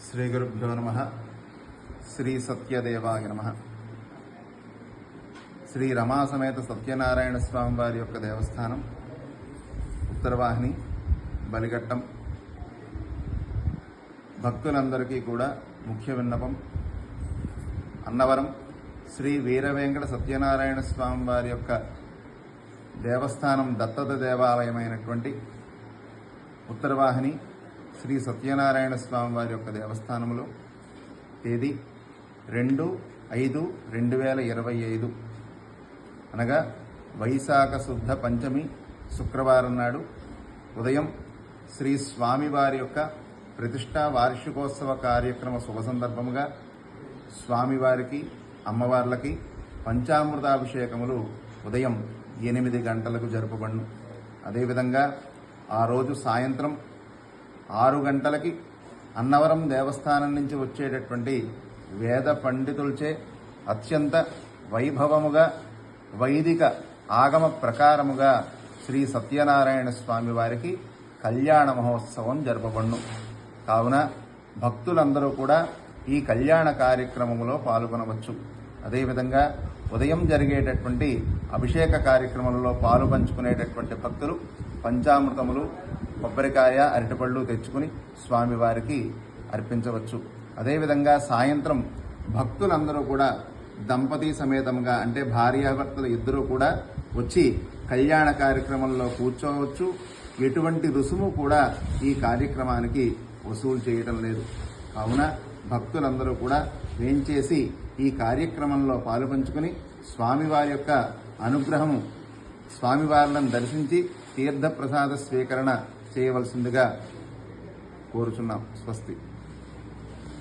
శ్రీ గురుభ్యో నమః. శ్రీ సత్యదేవాయ నమః. శ్రీ రమా సమేత సత్యనారాయణ స్వామి వారి యొక్క దేవస్థానం ఉత్తరవాహిని బలిఘట్టం. భక్తులందరికీ కూడా ముఖ్య విన్నపం, అన్నవరం శ్రీ వీరవేంకట సత్యనారాయణ స్వామి వారి యొక్క దేవస్థానం దత్తత దేవాలయమైనటువంటి ఉత్తరవాహిని శ్రీ సత్యనారాయణ స్వామి వారి యొక్క దేవస్థానంలో తేదీ 2/5/2025 అనగా వైశాఖ శుద్ధ పంచమి శుక్రవారం నాడు ఉదయం శ్రీ స్వామివారి యొక్క ప్రతిష్టా వార్షికోత్సవ కార్యక్రమ శుభ సందర్భముగా స్వామివారికి అమ్మవార్లకి పంచామృతాభిషేకములు ఉదయం 8 గంటలకు జరుపబడును. అదేవిధంగా ఆ రోజు సాయంత్రం 6 గంటలకి అన్నవరం దేవస్థానం నుంచి వచ్చేటటువంటి వేద పండితులచే అత్యంత వైభవముగా వైదిక ఆగమ ప్రకారముగా శ్రీ సత్యనారాయణ స్వామి వారికి కళ్యాణ మహోత్సవం జరపబడును. కావున భక్తులందరూ కూడా ఈ కళ్యాణ కార్యక్రమంలో పాల్గొనవచ్చు. అదేవిధంగా ఉదయం జరిగేటటువంటి అభిషేక కార్యక్రమంలో పాలు పంచుకునేటటువంటి భక్తులు పంచామృతములు, కొబ్బరికాయ, అరటిపళ్ళు తెచ్చుకుని స్వామివారికి అర్పించవచ్చు. అదేవిధంగా సాయంత్రం భక్తులందరూ కూడా దంపతి సమేతంగా అంటే భార్యాభర్తలు ఇద్దరూ కూడా వచ్చి కళ్యాణ కార్యక్రమంలో కూర్చోవచ్చు. ఎటువంటి రుసుము కూడా ఈ కార్యక్రమానికి వసూలు చేయటం లేదు. కావున భక్తులందరూ కూడా వేంచేసి ఈ కార్యక్రమంలో పాలుపంచుకుని స్వామివారి యొక్క అనుగ్రహము, స్వామివారిని దర్శించి తీర్థప్రసాద స్వీకరణ చేయవలసిందిగా కోరుచున్నాం. స్వస్తి.